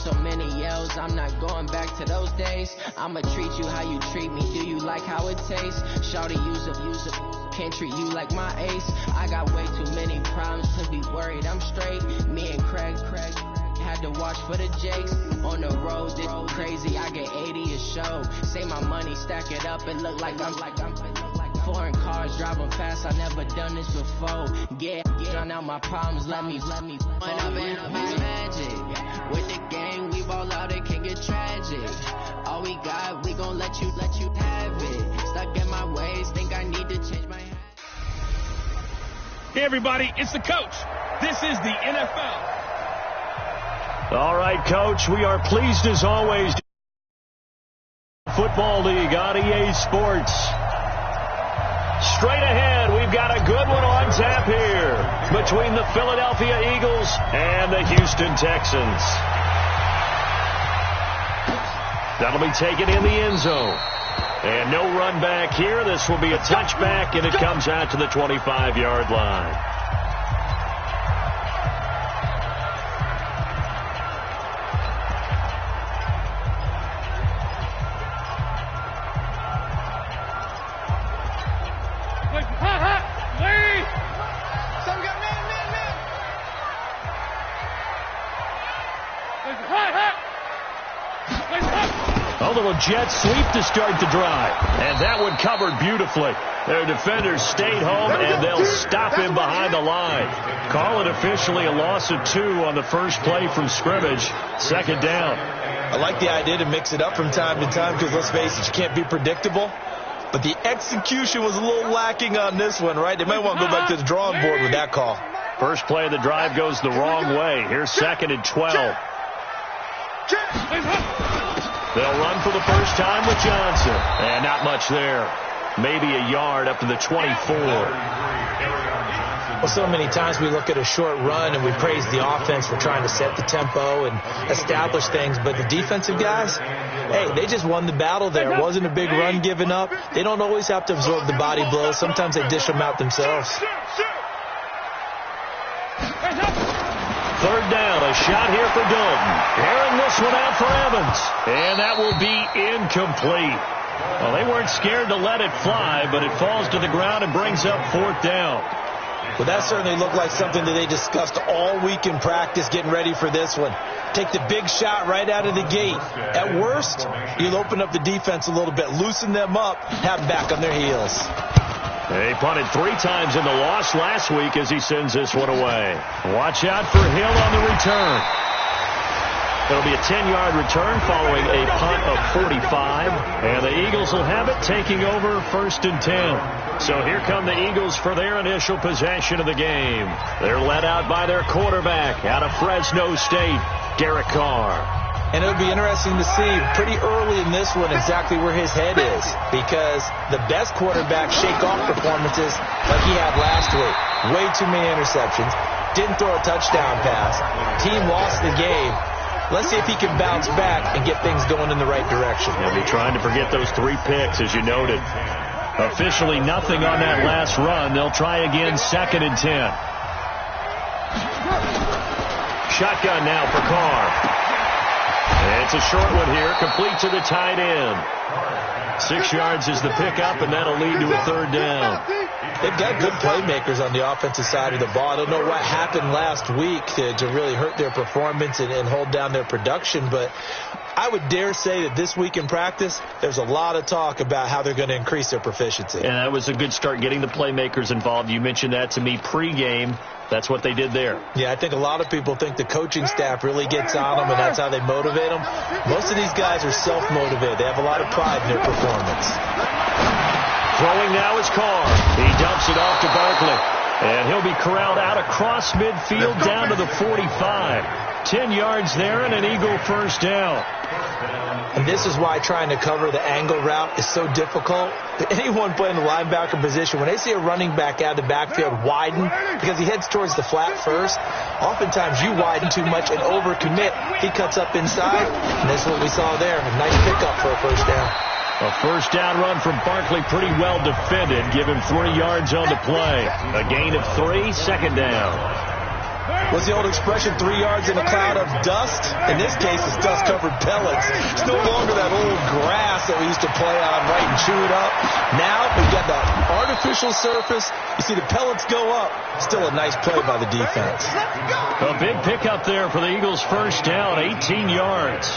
So many yells, I'm not going back to those days. I'ma treat you how you treat me. Do you like how it tastes? Shawty, use a can't treat you like my ace. I got way too many problems to be worried. I'm straight. Me and Craig had to watch for the Jakes. On the road, it's crazy. I get 80 a show. Say my money, stack it up, and look like I'm foreign cars driving fast. I never done this before. Drown out my problems. Let me. When I've been magic with the game, we ball out. It can get tragic. All we got, we gon' let you have it. Stuck in my ways, think I need to change my. Hey everybody, it's the coach. This is the NFL. All right, Coach, we are pleased as always. Football League on EA Sports. Straight ahead, we've got a good one on tap here between the Philadelphia Eagles and the Houston Texans. That'll be taken in the end zone. And no run back here. This will be a touchback, and it comes out to the 25-yard line. A little jet sweep to start the drive. And that one covered beautifully. Their defenders stayed home, and they'll stop him behind the line. Call it officially a loss of 2 on the first play from scrimmage. Second down. I like the idea to mix it up from time to time because, let's face it, you can't be predictable. But the execution was a little lacking on this one, right? They might want to go back to the drawing board with that call. First play of the drive goes the wrong way. Here's 2nd and 12. They'll run for the first time with Johnson. And not much there. Maybe a yard up to the 24. Well, so many times we look at a short run and we praise the offense for trying to set the tempo and establish things. But the defensive guys, hey, they just won the battle there. It wasn't a big run given up. They don't always have to absorb the body blows. Sometimes they dish them out themselves. Third down, a shot here for Dalton. Airing this one out for Evans. And that will be incomplete. Well, they weren't scared to let it fly, but it falls to the ground and brings up 4th down. Well, that certainly looked like something that they discussed all week in practice getting ready for this one. Take the big shot right out of the gate. At worst, you'll open up the defense a little bit, loosen them up, have them back on their heels. They punted 3 times in the loss last week as he sends this one away. Watch out for Hill on the return. It'll be a 10-yard return following a punt of 45. And the Eagles will have it taking over 1st and 10. So here come the Eagles for their initial possession of the game. They're led out by their quarterback out of Fresno State, Derek Carr. And it'll be interesting to see pretty early in this one exactly where his head is, because the best quarterback shake-off performances like he had last week. Way too many interceptions. Didn't throw a touchdown pass. Team lost the game. Let's see if he can bounce back and get things going in the right direction. He'll be trying to forget those 3 picks, as you noted. Officially nothing on that last run. They'll try again 2nd and 10. Shotgun now for Carr. And it's a short one here, complete to the tight end. 6 yards is the pickup, and that'll lead to a 3rd down. They've got good playmakers on the offensive side of the ball. I don't know what happened last week to really hurt their performance and hold down their production, but I would dare say that this week in practice, there's a lot of talk about how they're going to increase their proficiency. And that was a good start getting the playmakers involved. You mentioned that to me pregame. That's what they did there. Yeah, I think a lot of people think the coaching staff really gets on them, and that's how they motivate them. Most of these guys are self-motivated. They have a lot of pride in their performance. Throwing now is Carr. He dumps it off to Barkley. And he'll be corralled out across midfield down to the 45. 10 yards there and an Eagle first down. And this is why trying to cover the angle route is so difficult. Anyone playing the linebacker position, when they see a running back out of the backfield widen because he heads towards the flat first, oftentimes you widen too much and overcommit. He cuts up inside, and that's what we saw there. A nice pickup for a first down. A first down run from Barkley, pretty well defended. Give him 3 yards on the play. A gain of 3, 2nd down. What's the old expression, 3 yards in a cloud of dust? In this case, it's dust-covered pellets. It's no longer that old grass that we used to play on, right, and chew it up. Now we've got that artificial surface. You see the pellets go up. Still a nice play by the defense. A big pickup there for the Eagles' first down, 18 yards.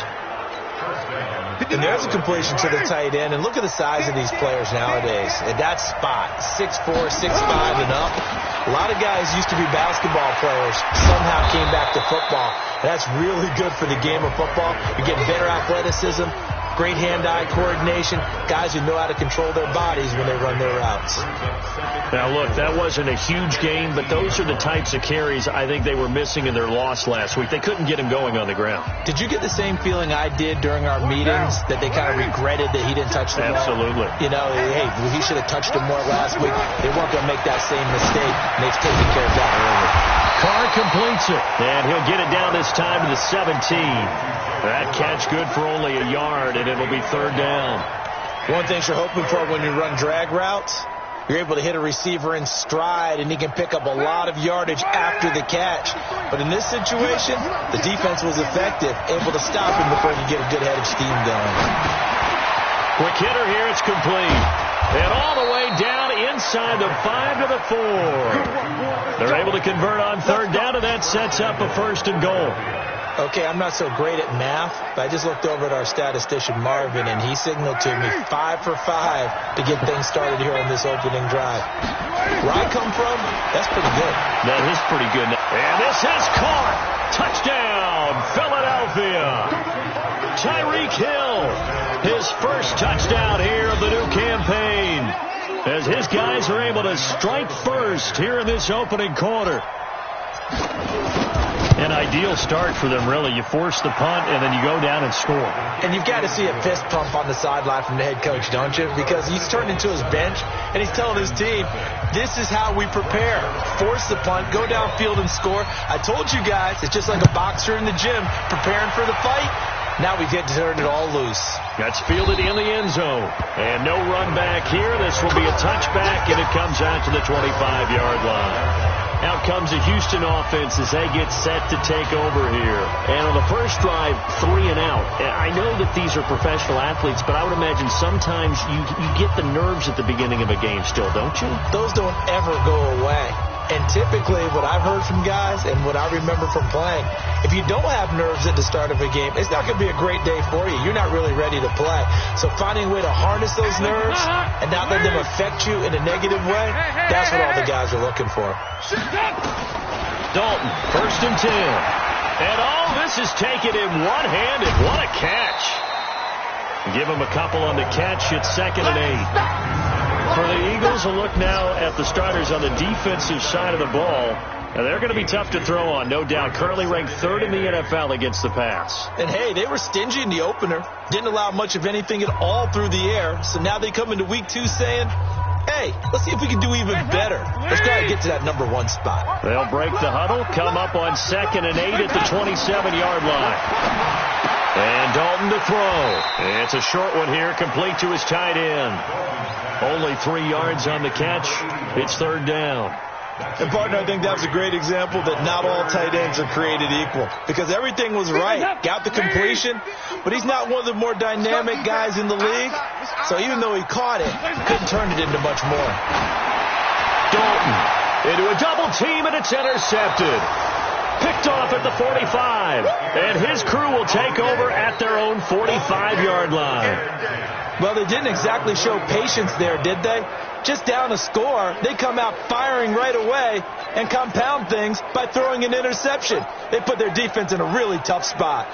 And there's a completion to the tight end. And look at the size of these players nowadays. At that spot, 6'4", 6'5", and up. A lot of guys used to be basketball players, somehow came back to football. And that's really good for the game of football. You get better athleticism, great hand-eye coordination, guys who know how to control their bodies when they run their routes. Now, look, that wasn't a huge gain, but those are the types of carries I think they were missing in their loss last week. They couldn't get him going on the ground. Did you get the same feeling I did during our meetings, that they kind of regretted that he didn't touch the ball? Absolutely. You know, hey, he should have touched him more last week. They weren't going to make that same mistake, and they've taken care of that early. Carr completes it, and he'll get it down this time to the 17. That catch good for only a yard, and it'll be third down. One thing you're hoping for when you run drag routes, you're able to hit a receiver in stride, and he can pick up a lot of yardage after the catch. But in this situation, the defense was effective, able to stop him before he could get a good head of steam going. Quick hitter here, it's complete. And all the way down inside the 5 to the 4. They're able to convert on third down, and that sets up a first and goal. Okay, I'm not so great at math, but I just looked over at our statistician, Marvin, and he signaled to me 5 for 5 to get things started here on this opening drive. Where I come from, that's pretty good. That is pretty good. And this is caught. Touchdown, Philadelphia. Tyreek Hill, his first touchdown here of the new campaign, as his guys are able to strike first here in this opening quarter. An ideal start for them, really. You force the punt, and then you go down and score. And you've got to see a fist pump on the sideline from the head coach, don't you? Because he's turned into his bench, and he's telling his team, this is how we prepare. Force the punt, go downfield and score. I told you guys, it's just like a boxer in the gym preparing for the fight. Now we get to turn it all loose. That's fielded in the end zone. And no run back here. This will be a touchback, and it comes out to the 25-yard line. Out comes the Houston offense as they get set to take over here. And on the first drive, 3 and out. I know that these are professional athletes, but I would imagine sometimes you get the nerves at the beginning of a game still, don't you? Those don't ever go away. And typically what I've heard from guys and what I remember from playing, if you don't have nerves at the start of a game, it's not going to be a great day for you. You're not really ready to play. So finding a way to harness those nerves and not let them affect you in a negative way, that's what all the guys are looking for. Dalton, first and 10. And all this is taken in one-handed. What a catch. Give him a couple on the catch. It's 2nd and 8. For the Eagles, a look now at the starters on the defensive side of the ball. And they're going to be tough to throw on, no doubt. Currently ranked 3rd in the NFL against the pass. And, hey, they were stingy in the opener. Didn't allow much of anything at all through the air. So now they come into week 2 saying, hey, let's see if we can do even better. Let's try to get to that number 1 spot. They'll break the huddle, come up on 2nd and 8 at the 27-yard line. And Dalton to throw. It's a short one here, complete to his tight end. Only 3 yards on the catch. It's 3rd down. And, partner, I think that was a great example that not all tight ends are created equal. Because everything was right. Got the completion, but he's not one of the more dynamic guys in the league. So even though he caught it, couldn't turn it into much more. Dalton into a double team, and it's intercepted. Picked off at the 45. And his crew will take over at their own 45-yard line. Well, they didn't exactly show patience there, did they? Just down a score, they come out firing right away and compound things by throwing an interception. They put their defense in a really tough spot.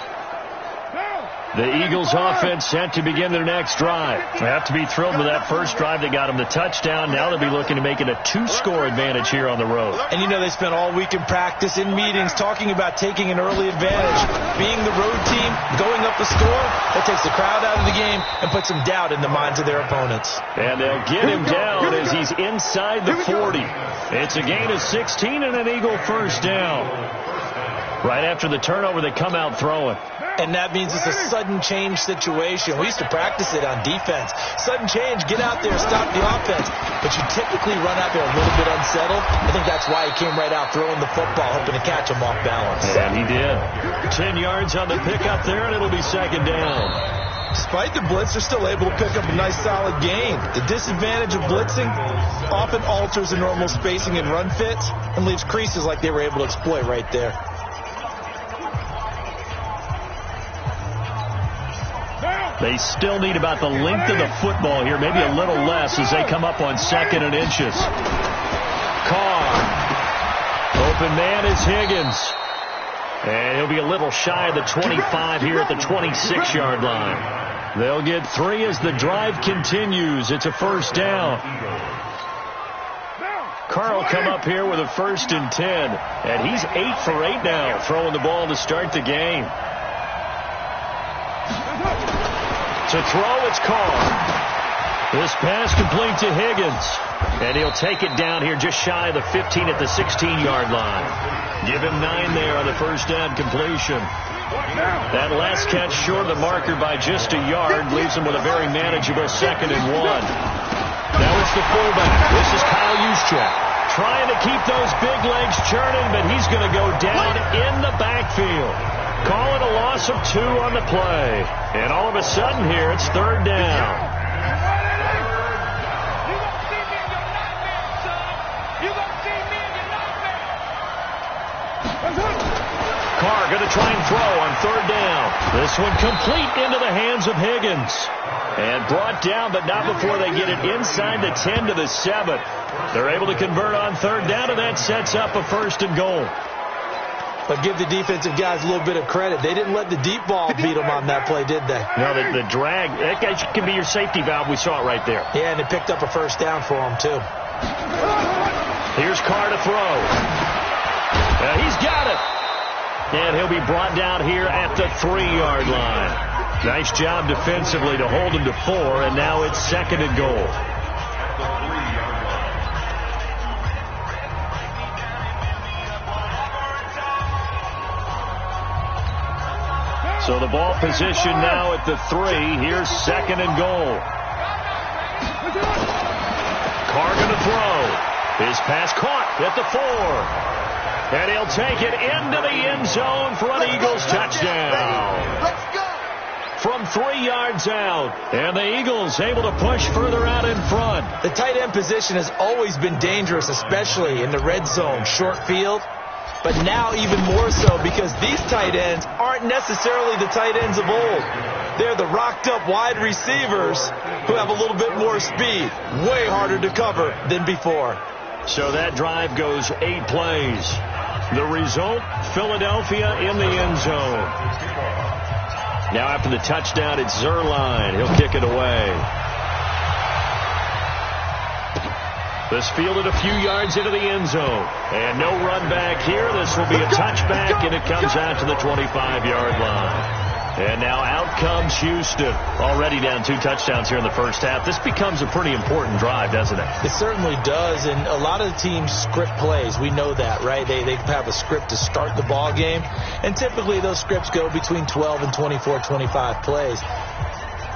The Eagles offense set to begin their next drive. They have to be thrilled with that first drive that got them the touchdown. Now they'll be looking to make it a 2-score advantage here on the road. And you know they spent all week in practice, in meetings, talking about taking an early advantage. Being the road team, going up the score, that takes the crowd out of the game and puts some doubt in the minds of their opponents. And they'll get him down as he's inside the 40. It's a gain of 16 and an Eagle first down. Right after the turnover, they come out throwing. And that means it's a sudden change situation. We used to practice it on defense. Sudden change, get out there, stop the offense. But you typically run out there a little bit unsettled. I think that's why he came right out throwing the football, hoping to catch him off balance. And he did. 10 yards on the pickup there, and it'll be second down. Despite the blitz, they're still able to pick up a nice, solid gain. The disadvantage of blitzing often alters the normal spacing and run fits and leaves creases like they were able to exploit right there. They still need about the length of the football here, maybe a little less as they come up on 2nd and inches. Carr. Open man is Higgins. And he'll be a little shy of the 25 here at the 26-yard line. They'll get 3 as the drive continues. It's a first down. Carr will come up here with a 1st and 10. And he's 8 for 8 now, throwing the ball to start the game. To throw, it's Carr. This pass complete to Higgins. And he'll take it down here just shy of the 15 at the 16-yard line. Give him 9 there on the first down completion. That last catch short of the marker by just a yard leaves him with a very manageable 2nd and 1. Now it's the fullback. This is Kyle Juszczyk. Trying to keep those big legs churning, but he's going to go down in the backfield. Calling a loss of 2 on the play. And all of a sudden here, it's 3rd down. Carr going to try and throw on 3rd down. This one complete into the hands of Higgins. And brought down, but not before they get it inside the 10 to the 7. They're able to convert on 3rd down, and that sets up a 1st and goal. But give the defensive guys a little bit of credit. They didn't let the deep ball beat them on that play, did they? No, the drag, that guy can be your safety valve. We saw it right there. Yeah, and they picked up a 1st down for him, too. Here's Carr to throw. He's got it. And he'll be brought down here at the 3-yard line. Nice job defensively to hold him to 4, and now it's 2nd and goal. So the ball position now at the 3. Here's 2nd and goal. Carr going to throw. His pass caught at the 4. And he'll take it into the end zone for an Eagles touchdown. Let's go. From 3 yards out. And the Eagles able to push further out in front. The tight end position has always been dangerous, especially in the red zone, short field. But now even more so because these tight ends aren't necessarily the tight ends of old. They're the rocked-up wide receivers who have a little bit more speed. Way harder to cover than before. So that drive goes 8 plays. The result, Philadelphia in the end zone. Now after the touchdown, it's Zuerlein. He'll kick it away. This fielded a few yards into the end zone. And no run back here. This will be a touchback, and it comes out to the 25-yard line. And now out comes Houston. Already down 2 touchdowns here in the first half. This becomes a pretty important drive, doesn't it? It certainly does, and a lot of the teams script plays. We know that, right? They have a script to start the ball game, and typically those scripts go between 12 and 24, 25 plays.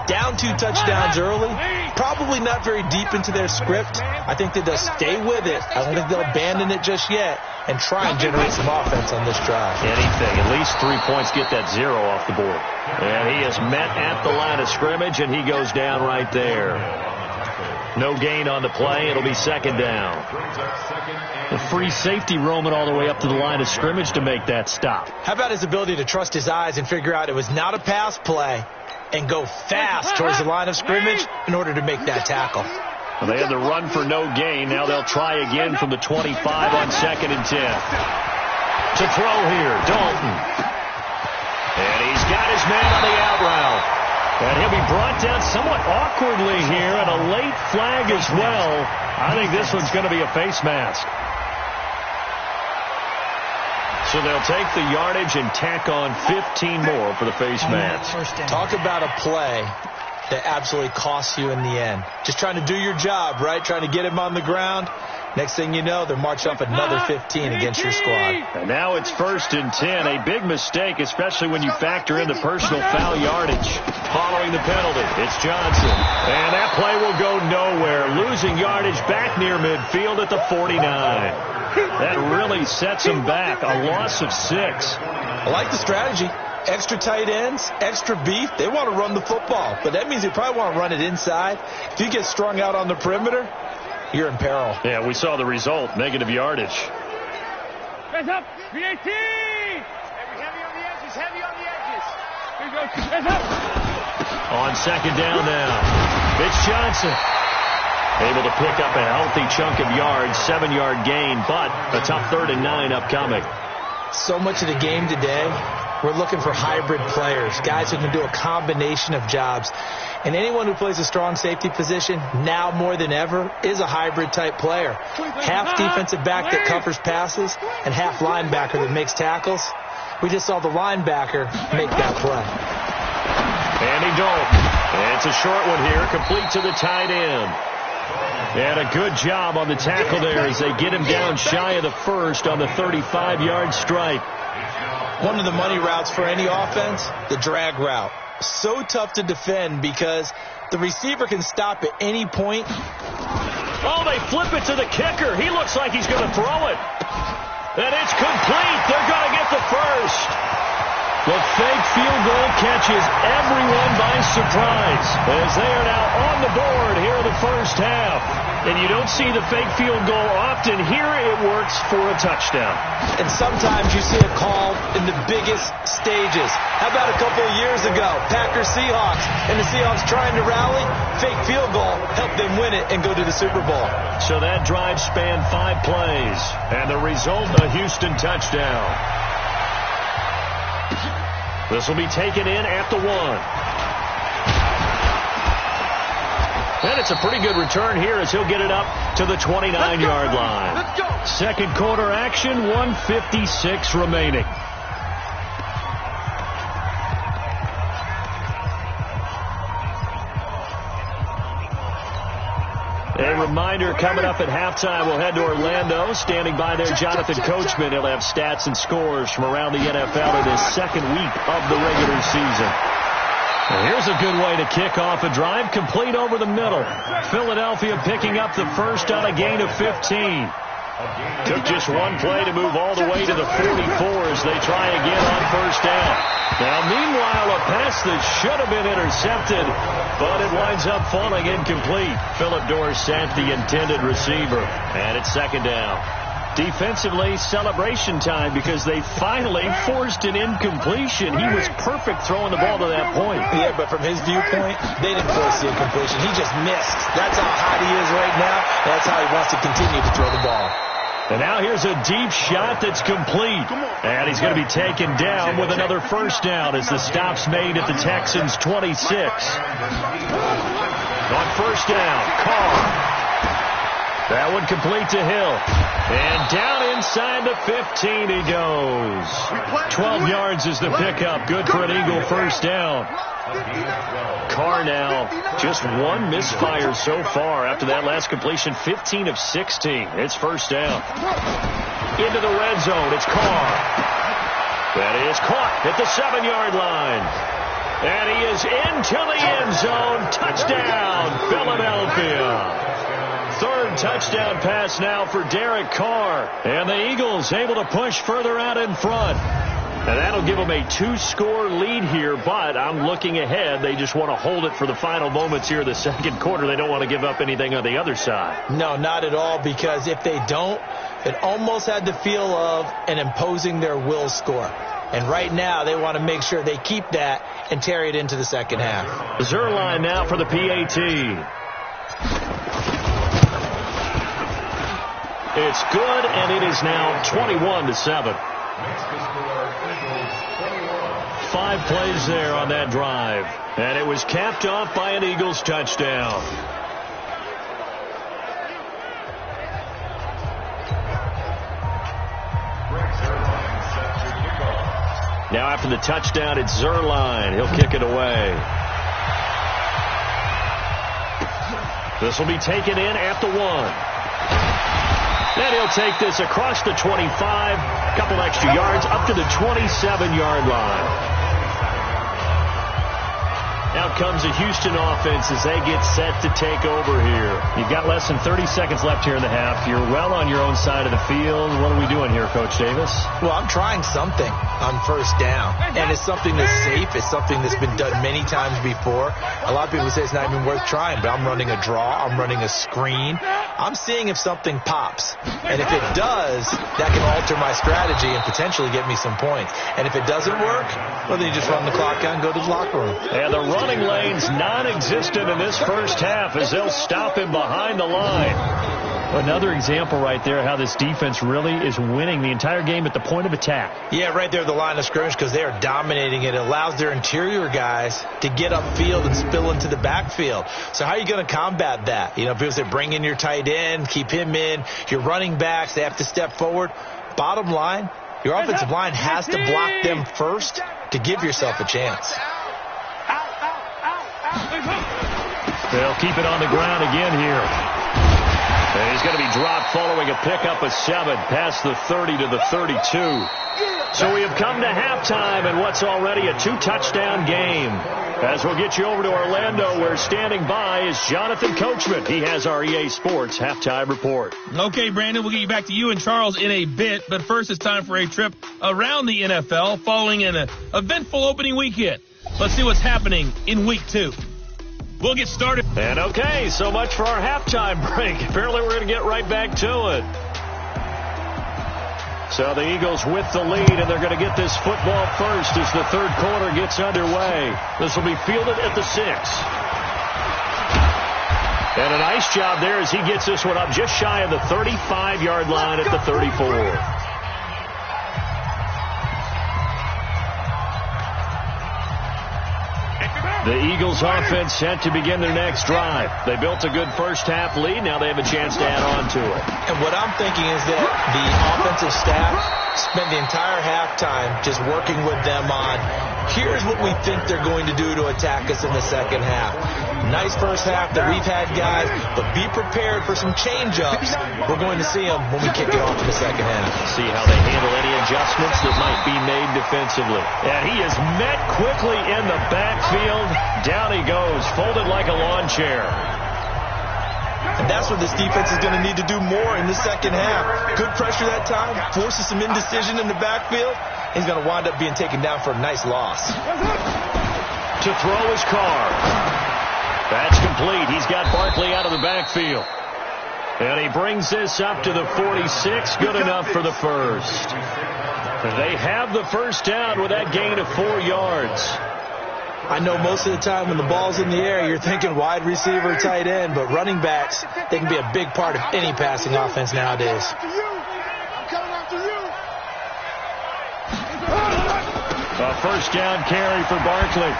Down 2 touchdowns early, probably not very deep into their script. I think that they'll stay with it. I don't think they'll abandon it just yet and try and generate some offense on this drive. Anything. At least 3 points, get that 0 off the board. And he is met at the line of scrimmage, and he goes down right there. No gain on the play. It'll be 2nd down. The free safety roaming all the way up to the line of scrimmage to make that stop. How about his ability to trust his eyes and figure out it was not a pass play and go fast towards the line of scrimmage in order to make that tackle? Well, they had the run for no gain. Now they'll try again from the 25 on 2nd and 10. To throw here, Dalton. And he's got his man on the out route. And he'll be brought down somewhat awkwardly here, and a late flag as well. I think this one's going to be a face mask. So they'll take the yardage and tack on 15 more for the face mask. Talk about a play that absolutely costs you in the end. Just trying to do your job, right? Trying to get him on the ground. Next thing you know, they're marching off another 15 against your squad. And now it's 1st and 10. A big mistake, especially when you factor in the personal foul yardage. Following the penalty, it's Johnson. And that play will go nowhere. Losing yardage back near midfield at the 49. That really sets him back. A loss of 6. I like the strategy. Extra tight ends, extra beef. They want to run the football, but that means they probably want to run it inside. If you get strung out on the perimeter, you're in peril. Yeah, we saw the result. Negative yardage. Press up. 318. Heavy on the edges. Heavy on the edges. Here you go. Press up. On 2nd down now. It's Johnson. Able to pick up a healthy chunk of yards. 7-yard gain, but a tough 3rd and 9 upcoming. So much of the game today, we're looking for hybrid players, guys who can do a combination of jobs. And anyone who plays a strong safety position, now more than ever, is a hybrid-type player. Half defensive back that covers passes and half linebacker that makes tackles. We just saw the linebacker make that play. Andy Dalton. And it's a short one here, complete to the tight end. And a good job on the tackle there as they get him down shy of the 1st on the 35-yard strike. One of the money routes for any offense, the drag route. So tough to defend because the receiver can stop at any point. Oh, they flip it to the kicker. He looks like he's going to throw it. And it's complete. They're going to get the 1st. The fake field goal catches everyone by surprise as they are now on the board here in the 1st half. And you don't see the fake field goal often. Here it works for a touchdown. And sometimes you see it called in the biggest stages. How about a couple of years ago, Packers-Seahawks, and the Seahawks trying to rally? Fake field goal helped them win it and go to the Super Bowl. So that drive spanned 5 plays. And the result, a Houston touchdown. This will be taken in at the 1. And it's a pretty good return here as he'll get it up to the 29-yard line. Let's go. 2nd quarter action, 1:56 remaining. A reminder coming up at halftime, we'll head to Orlando. Standing by there, Jonathan Coachman. He'll have stats and scores from around the NFL in his 2nd week of the regular season. And here's a good way to kick off a drive, complete over the middle. Philadelphia picking up the 1st on a gain of 15. Took just one play to move all the way to the 44 as they try again on 1st down. Now, meanwhile, a pass that should have been intercepted, but it winds up falling incomplete. Philip Dorsett, the intended receiver, and it's 2nd down. Defensively, celebration time because they finally forced an incompletion. He was perfect throwing the ball to that point. Yeah, but from his viewpoint, they didn't force the incompletion. He just missed. That's how hot he is right now. That's how he wants to continue to throw the ball. And now here's a deep shot that's complete. And he's going to be taken down with another 1st down as the stop's made at the Texans' 26. On 1st down, Carr. That one complete to Hill. And down inside the 15 he goes. 12 yards is the pickup. Good for an Eagle 1st down. Carr now just one misfire so far after that last completion. 15 of 16. It's 1st down. Into the red zone. It's Carr. That is caught at the 7-yard line. And he is into the end zone. Touchdown, Philadelphia. 3rd touchdown pass now for Derek Carr. And the Eagles able to push further out in front. And that'll give them a 2-score lead here, but I'm looking ahead. They just want to hold it for the final moments here in the 2nd quarter. They don't want to give up anything on the other side. No, not at all, because if they don't, it almost had the feel of an imposing their will score. And right now, they want to make sure they keep that and carry it into the 2nd half. Zerline now for the PAT. It's good, and it is now 21-7. 5 plays there on that drive. And it was capped off by an Eagles touchdown. Now after the touchdown, it's Zerline. He'll kick it away. This will be taken in at the 1. Then he'll take this across the 25, a couple extra yards, up to the 27-yard line. Out comes the Houston offense as they get set to take over here. You've got less than 30 seconds left here in the half. You're well on your own side of the field. What are we doing here, Coach Davis? Well, I'm trying something on first down, and it's something that's safe. It's something that's been done many times before. A lot of people say it's not even worth trying, but I'm running a draw. I'm running a screen. I'm seeing if something pops, and if it does, that can alter my strategy and potentially get me some points. And if it doesn't work, well, then you just run the clock out and go to the locker room. And the running lane's non-existent in this first half as they'll stop him behind the line. Another example right there how this defense really is winning the entire game at the point of attack. Yeah, right there at the line of scrimmage because they are dominating it. It allows their interior guys to get upfield and spill into the backfield. So how are you going to combat that? You know, people say bring in your tight end, keep him in. Your running backs, they have to step forward. Bottom line, your offensive line has to block them first to give yourself a chance. They'll keep it on the ground again here. And he's going to be dropped following a pickup of 7 past the 30 to the 32. So we have come to halftime in what's already a 2-touchdown game. As we'll get you over to Orlando, where standing by is Jonathan Coachman. He has our EA Sports halftime report. Okay, Brandon, we'll get you back to you and Charles in a bit. But first, it's time for a trip around the NFL following an eventful opening weekend. Let's see what's happening in Week 2. We'll get started. And okay, so much for our halftime break. Apparently we're going to get right back to it. So the Eagles with the lead, and they're going to get this football first as the third quarter gets underway. This will be fielded at the 6. And a nice job there as he gets this one up just shy of the 35-yard line at the 34. The Eagles offense set to begin their next drive. They built a good first half lead. Now they have a chance to add on to it. And what I'm thinking is that the offensive staff spent the entire halftime just working with them on, here's what we think they're going to do to attack us in the second half. Nice first half that we've had, guys, but be prepared for some change-ups. We're going to see them when we kick it off in the second half. See how they handle any adjustments that might be made defensively. And he is met quickly in the backfield. Down he goes, folded like a lawn chair. And that's what this defense is going to need to do more in the second half. Good pressure that time, forces some indecision in the backfield. He's going to wind up being taken down for a nice loss. To throw his car. That's complete. He's got Barkley out of the backfield. And he brings this up to the 46. Good enough for the first. They have the first down with that gain of 4 yards. I know most of the time when the ball's in the air, you're thinking wide receiver, tight end, but running backs, they can be a big part of any passing offense nowadays. A first down carry for Barkley.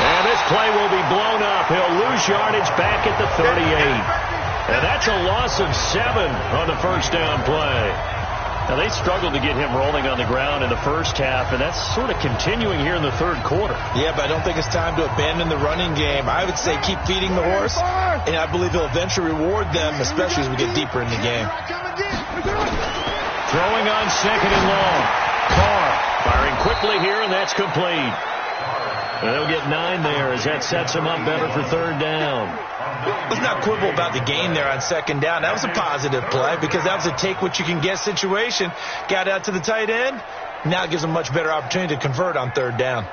And this play will be blown up. He'll lose yardage back at the 38. And that's a loss of 7 on the first down play. Now, they struggled to get him rolling on the ground in the first half, and that's sort of continuing here in the third quarter. Yeah, but I don't think it's time to abandon the running game. I would say keep feeding the horse, and I believe he'll eventually reward them, especially as we get deeper in the game. Throwing on second and long. Carr firing quickly here, and that's complete. And they'll get 9 there as that sets them up better for third down. Let's not quibble about the gain there on second down. That was a positive play because that was a take-what-you-can-get situation. Got out to the tight end. Now it gives them a much better opportunity to convert on third down.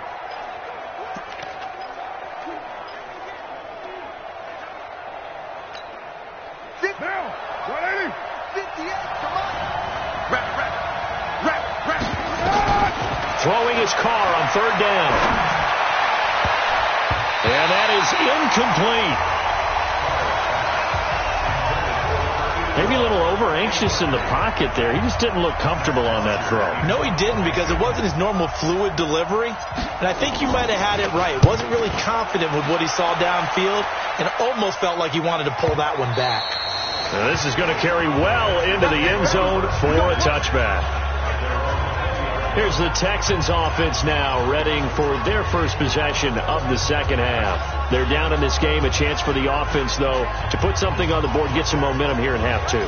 Throwing his car on third down. And that is incomplete. Maybe a little over-anxious in the pocket there. He just didn't look comfortable on that throw. No, he didn't because it wasn't his normal fluid delivery. And I think you might have had it right. Wasn't really confident with what he saw downfield and almost felt like he wanted to pull that one back. Now this is going to carry well into the end zone for a touchback. Here's the Texans offense now, readying for their first possession of the second half. They're down in this game. A chance for the offense, though, to put something on the board, get some momentum here in half two.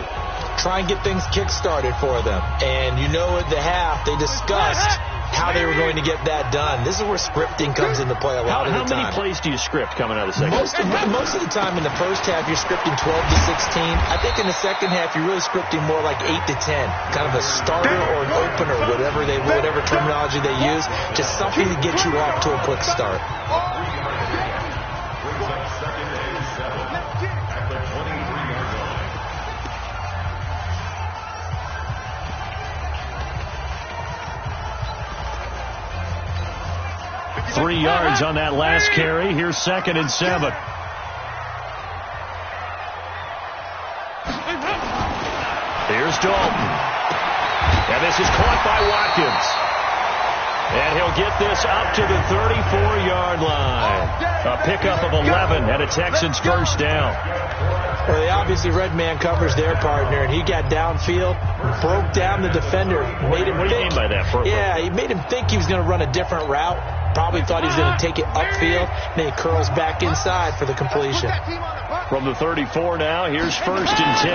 Try and get things kick-started for them. And you know at the half, they discussed how they were going to get that done. This is where scripting comes into play a lot of the time. How many plays do you script coming out of the second half? Most of the time in the first half, you're scripting 12 to 16. I think in the second half, you're really scripting more like 8 to 10. Kind of a starter or an opener, whatever terminology they use. Just something to get you off to a quick start. 3 yards on that last carry. Here's 2nd and 7. Here's Dalton. And this is caught by Watkins. And he'll get this up to the 34-yard line. A pickup of 11 and a Texans first down. Well, they obviously read man coverage their partner, and he got downfield, broke down the defender. What do you mean by that? Yeah, he made him think he was going to run a different route. Probably thought he was going to take it upfield. And then he curls back inside for the completion. From the 34 now, here's 1st and 10.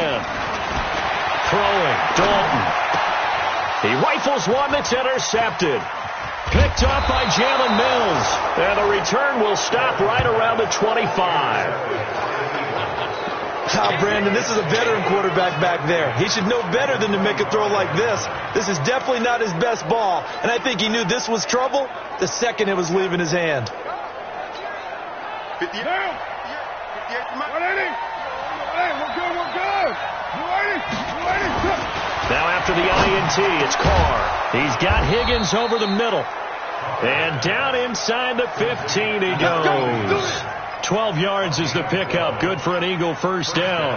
Throwing, Dalton. He rifles one that's intercepted. Picked up by Jalen Mills. And the return will stop right around the 25. Brandon, this is a veteran quarterback back there. He should know better than to make a throw like this. This is definitely not his best ball. And I think he knew this was trouble the second it was leaving his hand. 58. 180. Hey, we're good. Now after the INT, it's Carr. He's got Higgins over the middle. And down inside the 15 he goes. 12 yards is the pickup. Good for an Eagle first down.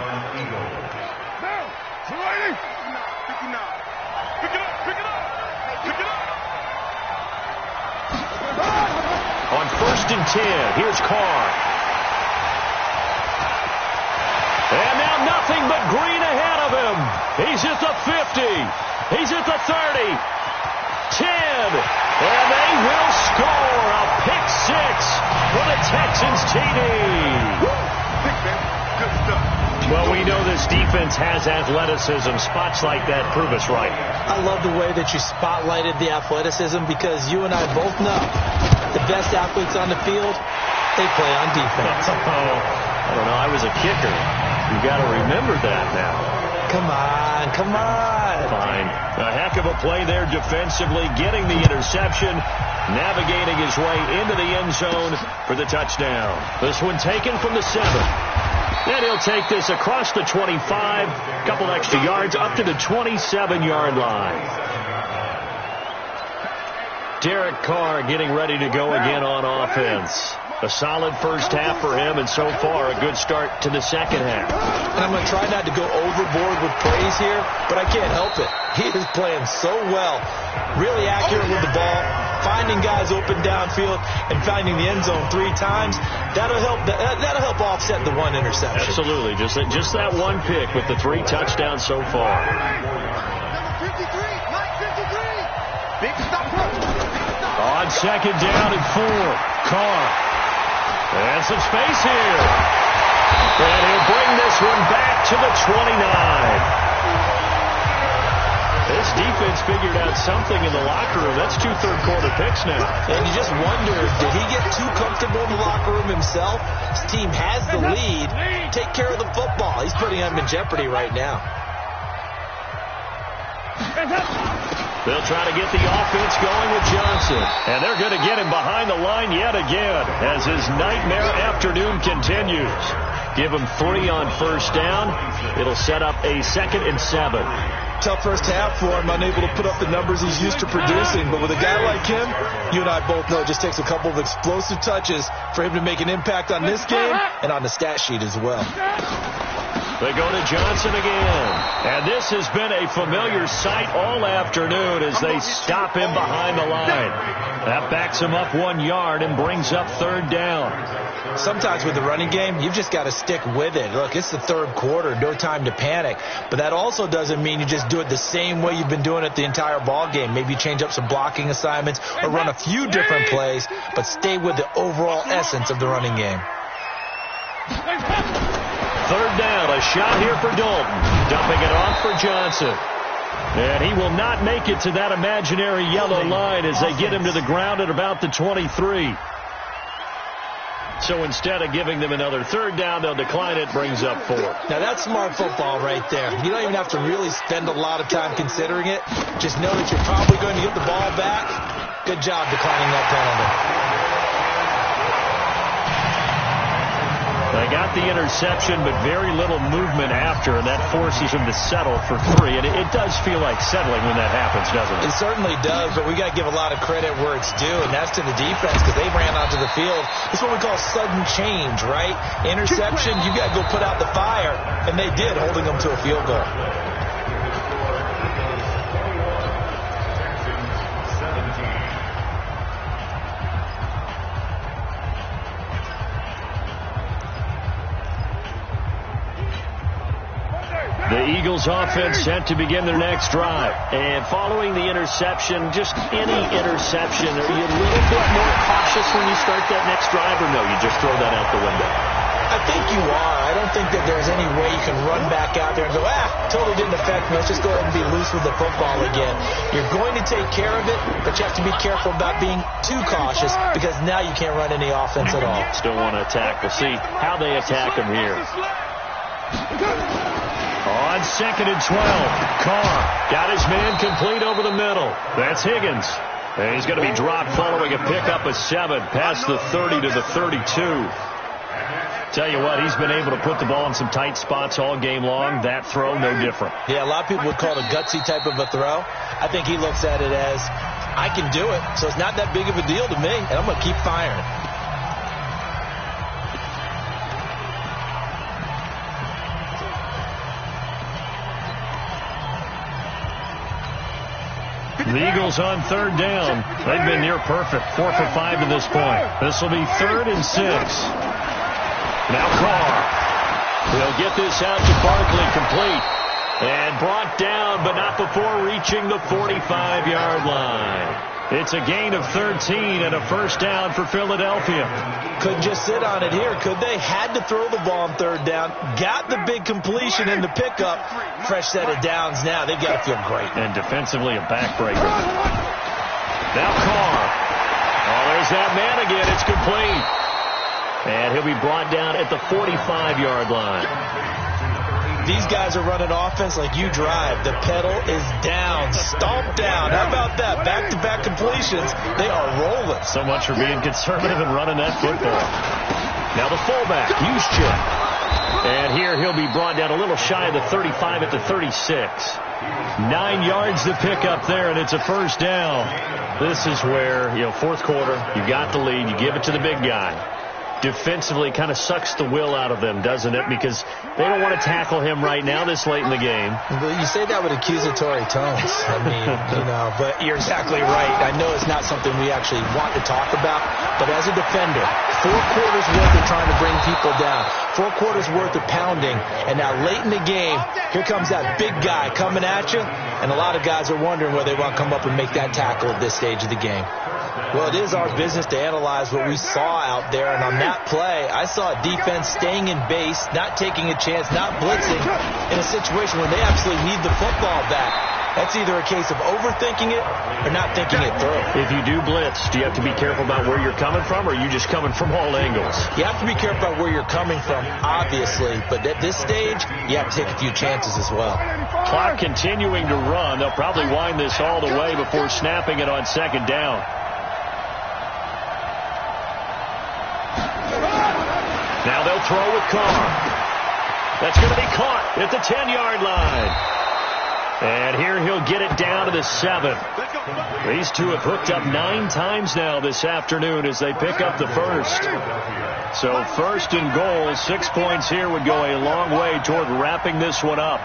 On 1st and 10, here's Carr. And now nothing but green ahead of him. He's at the 50. He's at the 30. 10. And they will score a pick 6 for the Texans TD. Well, we know this defense has athleticism. Spots like that prove us right. I love the way that you spotlighted the athleticism because you and I both know the best athletes on the field, they play on defense. I don't know. I was a kicker. You got to remember that now. Come on. Fine. A heck of a play there defensively, getting the interception, navigating his way into the end zone for the touchdown. This one taken from the 7. And he'll take this across the 25, a couple extra yards up to the 27-yard line. Derek Carr getting ready to go again on offense. A solid first half for him, and so far a good start to the second half. And I'm going to try not to go overboard with praise here, but I can't help it. He is playing so well, really accurate with the ball, finding guys open downfield, and finding the end zone 3 times. That'll help offset the 1 interception. Absolutely, just that 1 pick with the 3 touchdowns so far. Big stop. On 2nd down and 4, Carr. And some space here. And he'll bring this one back to the 29. This defense figured out something in the locker room. That's 2 third-quarter picks now. And you just wonder, did he get too comfortable in the locker room himself? His team has the lead. Take care of the football. He's putting them in jeopardy right now. They'll try to get the offense going with Johnson. And they're going to get him behind the line yet again as his nightmare afternoon continues. Give him 3 on first down. It'll set up a 2nd and 7. Tough first half for him, unable to put up the numbers he's used to producing. But with a guy like him, you and I both know it just takes a couple of explosive touches for him to make an impact on this game and on the stat sheet as well. They go to Johnson again. And this has been a familiar sight all afternoon as they stop him behind the line. That backs him up 1 yard and brings up third down. Sometimes with the running game, you've just got to stick with it. Look, it's the third quarter, no time to panic. But that also doesn't mean you just do it the same way you've been doing it the entire ball game. Maybe change up some blocking assignments or run a few different plays, but stay with the overall essence of the running game. Third down, a shot here for Dalton. Dumping it off for Johnson. And he will not make it to that imaginary yellow line as they get him to the ground at about the 23. So instead of giving them another third down, they'll decline it, brings up 4. Now that's smart football right there. You don't even have to really spend a lot of time considering it. Just know that you're probably going to get the ball back. Good job declining that penalty. They got the interception, but very little movement after, and that forces him to settle for 3. And it does feel like settling when that happens, doesn't it? It certainly does, but we got to give a lot of credit where it's due, and that's to the defense because they ran onto the field. It's what we call sudden change, right? Interception, you got to go put out the fire, and they did, holding them to a field goal. The Eagles offense set to begin their next drive. And following the interception, just any interception, are you a little bit more cautious when you start that next drive, or no, you just throw that out the window? I think you are. I don't think that there's any way you can run back out there and go, totally didn't affect me. Let's just go ahead and be loose with the football again. You're going to take care of it, but you have to be careful about being too cautious because now you can't run any offense at all. Still want to attack. We'll see how they attack him here. On 2nd and 12, Carr got his man complete over the middle. That's Higgins. And he's going to be dropped following a pickup of 7 past the 30 to the 32. Tell you what, he's been able to put the ball in some tight spots all game long. That throw, no different. Yeah, a lot of people would call it a gutsy type of a throw. I think he looks at it as, I can do it, so it's not that big of a deal to me, and I'm going to keep firing. The Eagles on third down. They've been near perfect. 4 for 5 to this point. This will be 3rd and 6. Now Carr. He'll get this out to Barkley, complete. And brought down, but not before reaching the 45-yard line. It's a gain of 13 and a first down for Philadelphia. Couldn't just sit on it here, could they? Had to throw the ball on third down. Got the big completion in the pickup. Fresh set of downs now. They've got to feel great. And defensively, a backbreaker. Now Carr. Oh, there's that man again. It's complete. And he'll be brought down at the 45-yard line. These guys are running offense like you drive. The pedal is down, stomped down. How about that? Back-to-back completions. They are rolling. So much for being conservative and running that football. Now the fullback, Juszczyk. And here he'll be brought down a little shy of the 35 at the 36. 9 yards to pick up there, and it's a first down. This is where, fourth quarter, you got the lead, you give it to the big guy. Defensively kind of sucks the will out of them, doesn't it? Because they don't want to tackle him right now this late in the game. Well, you say that with accusatory tones. I mean, but you're exactly right. I know it's not something we actually want to talk about, but as a defender, 4 quarters worth of trying to bring people down, 4 quarters worth of pounding, and now late in the game, here comes that big guy coming at you, and a lot of guys are wondering whether they want to come up and make that tackle at this stage of the game. Well, it is our business to analyze what we saw out there, and on that play, I saw a defense staying in base, not taking a chance, not blitzing, in a situation where they absolutely need the football back. That's either a case of overthinking it or not thinking it through. If you do blitz, do you have to be careful about where you're coming from, or are you just coming from all angles? You have to be careful about where you're coming from, obviously, but at this stage, you have to take a few chances as well. Clock continuing to run. They'll probably wind this all the way before snapping it on second down. Now they'll throw with Carr. That's going to be caught at the 10-yard line. And here he'll get it down to the 7. These two have hooked up 9 times now this afternoon as they pick up the first. So first and goal, 6 points here would go a long way toward wrapping this one up.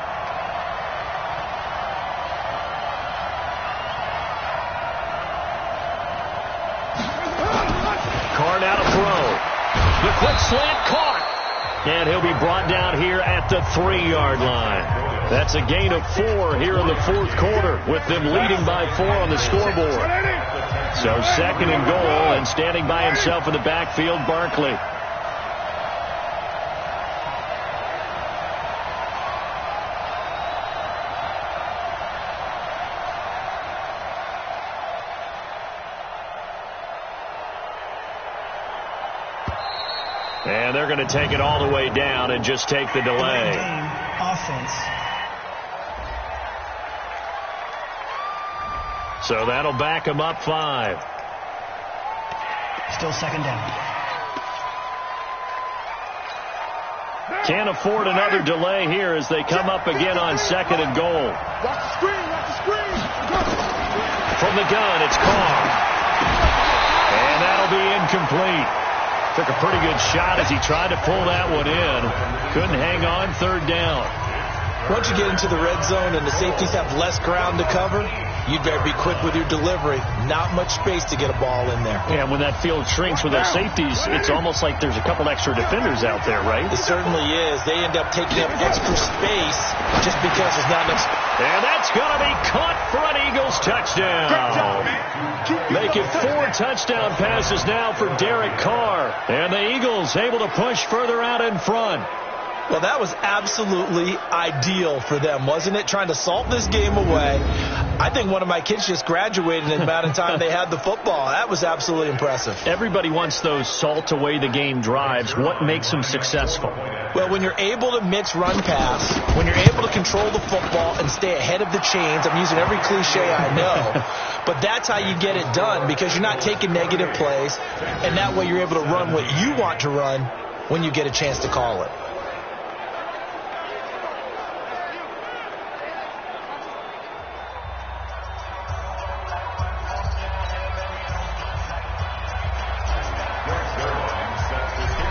Carr now to throw. The quick slant caught. And he'll be brought down here at the 3-yard line. That's a gain of 4 here in the fourth quarter with them leading by 4 on the scoreboard. So second and goal, and standing by himself in the backfield, Barkley. And they're going to take it all the way down and just take the delay. Offense. So that'll back them up 5. Still second down. Can't afford another delay here as they come up again on second and goal. Watch the screen, watch the screen. From the gun, it's Carr. And that'll be incomplete. Took a pretty good shot as he tried to pull that one in. Couldn't hang on, third down. Once you get into the red zone and the safeties have less ground to cover, you'd better be quick with your delivery. Not much space to get a ball in there. And when that field shrinks with those safeties, it's almost like there's a couple extra defenders out there, right? It certainly is. They end up taking up extra space just because there's not enough space. And that's going to be caught for an Eagles touchdown. Making 4 touchdown passes now for Derek Carr. And the Eagles able to push further out in front. Well, that was absolutely ideal for them, wasn't it? Trying to salt this game away. I think one of my kids just graduated in the amount of time they had the football. That was absolutely impressive. Everybody wants those salt away the game drives. What makes them successful? Well, when you're able to mix run pass, when you're able to control the football and stay ahead of the chains, I'm using every cliche I know, but that's how you get it done because you're not taking negative plays, and that way you're able to run what you want to run when you get a chance to call it.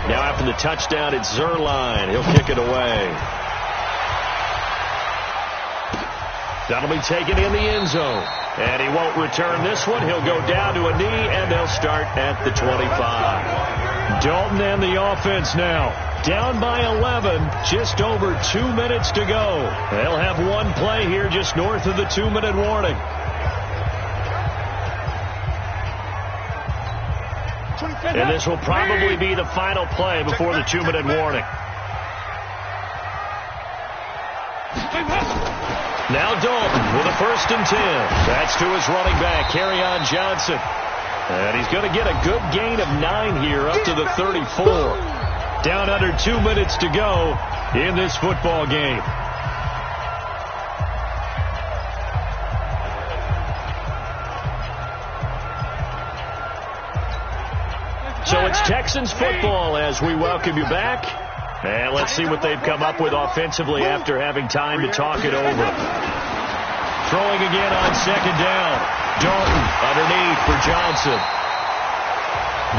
Now after the touchdown, it's Zerline. He'll kick it away. That'll be taken in the end zone. And he won't return this one. He'll go down to a knee, and they'll start at the 25. Dalton and the offense now. Down by 11, just over 2 minutes to go. They'll have one play here just north of the 2-minute warning. And this will probably be the final play before the 2-minute warning. Now Dalton with a 1st and 10. That's to his running back, Kerryon Johnson. And he's going to get a good gain of 9 here up to the 34. Down under 2 minutes to go in this football game. So it's Texans football as we welcome you back. And let's see what they've come up with offensively after having time to talk it over. Throwing again on second down. Dalton underneath for Johnson.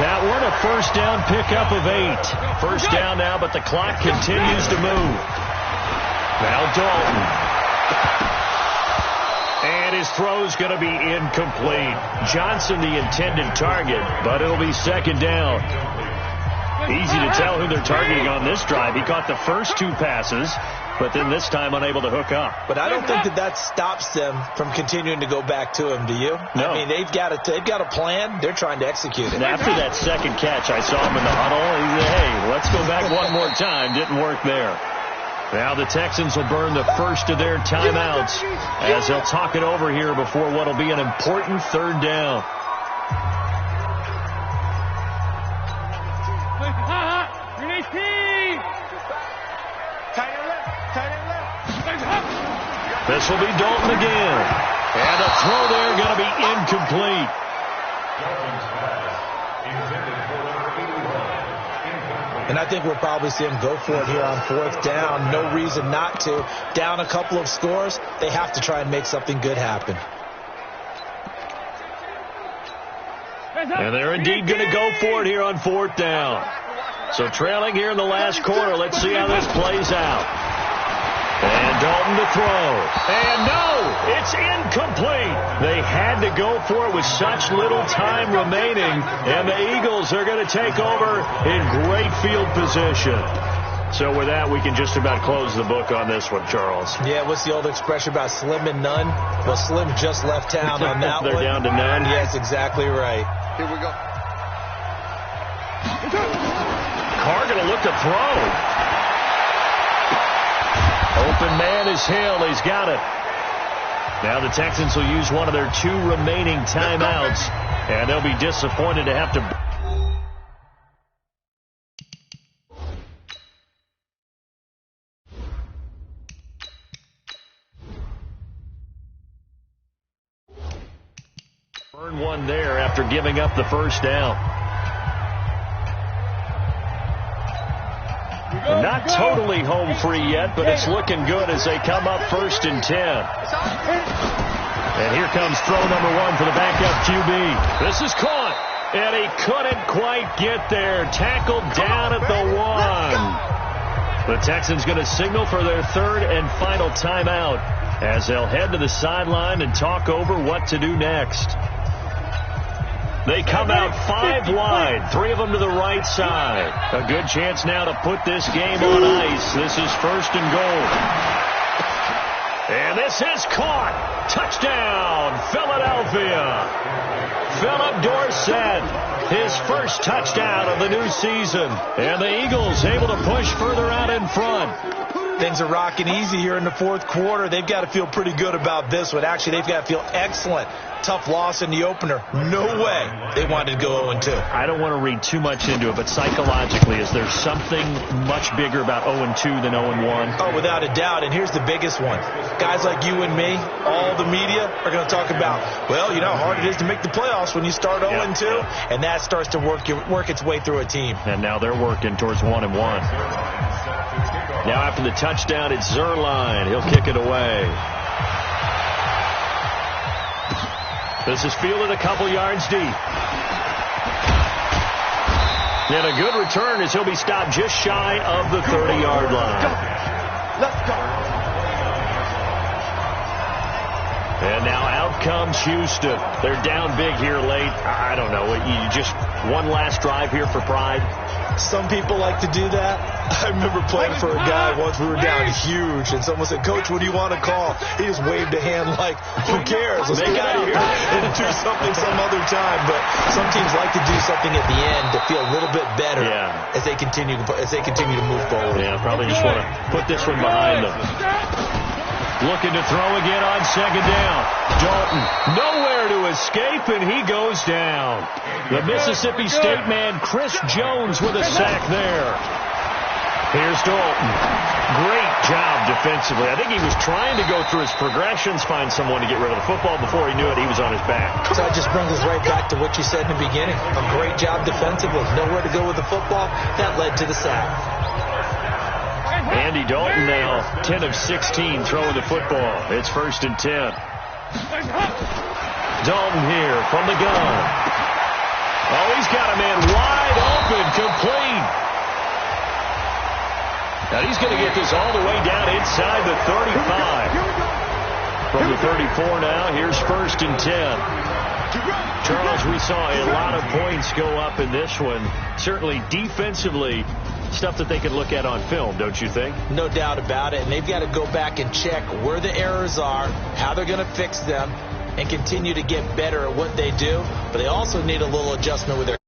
That one a first down pickup of 8. First down now, but the clock continues to move. Now Dalton. And his throw's going to be incomplete. Johnson the intended target, but it'll be second down. Easy to tell who they're targeting on this drive. He caught the first 2 passes, but then this time unable to hook up. But I don't think that stops them from continuing to go back to him, do you? No. I mean, they've got a plan. They're trying to execute it. And after that second catch, I saw him in the huddle. He said, hey, let's go back one more time. Didn't work there. Now the Texans will burn the first of their timeouts as they'll talk it over here before what will be an important third down. This will be Dalton again. And a throw there going to be incomplete. And I think we'll probably see them go for it here on fourth down. No reason not to. Down a couple of scores, they have to try and make something good happen. And they're indeed going to go for it here on fourth down. So trailing here in the last quarter. Let's see how this plays out. And Dalton to throw. And no, it's incomplete. They had to go for it with such little time remaining. And the Eagles are going to take over in great field position. So with that, we can just about close the book on this one, Charles. Yeah, what's the old expression about slim and none? Well, Slim just left town on that They're one. down to none. Yes, exactly right. Here we go. Carr going to look to throw. Open man is Hill. He's got it. Now the Texans will use one of their 2 remaining timeouts, and they'll be disappointed to have to... burn one there after giving up the first down. They're not totally home free yet, but it's looking good as they come up 1st and 10. And here comes throw number 1 for the backup QB. This is caught, and he couldn't quite get there. Tackled down at the 1. The Texans going to signal for their 3rd and final timeout as they'll head to the sideline and talk over what to do next. They come out 5 wide, 3 of them to the right side. A good chance now to put this game on ice. This is 1st and goal. And this is caught. Touchdown, Philadelphia. Philip Dorsett, his first touchdown of the new season. And the Eagles able to push further out in front. Things are rocking easy here in the 4th quarter. They've got to feel pretty good about this one. Actually, they've got to feel excellent. Tough loss in the opener. No way they wanted to go 0-2. I don't want to read too much into it, but psychologically, is there something much bigger about 0-2 than 0-1? Oh, without a doubt. And here's the biggest one. Guys like you and me, all the media are going to talk about, well, you know how hard it is to make the playoffs when you start 0-2. Yeah. And that starts to work its way through a team. And now they're working towards 1-1. Now after the touchdown, it's Zerline. He'll kick it away. This is fielded a couple yards deep. And a good return as he'll be stopped just shy of the 30-yard line. Let's go. And now out comes Houston. They're down big here late. I don't know. You just one last drive here for pride. Some people like to do that. I remember playing for a guy once. We were down huge, and someone said, "Coach, what do you want to call?" He just waved a hand like, "Who cares? Let's get out of here and do something some other time." But some teams like to do something at the end to feel a little bit better as they continue to move forward. Yeah, probably just want to put this one behind them. Looking to throw again on 2nd down. Dalton nowhere to escape, and he goes down. The Mississippi State man, Chris Jones, with a sack there. Here's Dalton. Great job defensively. I think he was trying to go through his progressions, find someone to get rid of the football. Before he knew it, he was on his back. So that just brings us right back to what you said in the beginning. A great job defensively. Nowhere to go with the football. That led to the sack. Andy Dalton now 10 of 16 throwing the football. It's 1st and 10. Dalton here from the gun. Oh, he's got a man wide open, complete. Now he's going to get this all the way down inside the 35. From the 34 now, here's 1st and 10. Charles, we saw a lot of points go up in this one. Certainly defensively, stuff that they could look at on film, don't you think? No doubt about it. And they've got to go back and check where the errors are, how they're going to fix them, and continue to get better at what they do. But they also need a little adjustment with their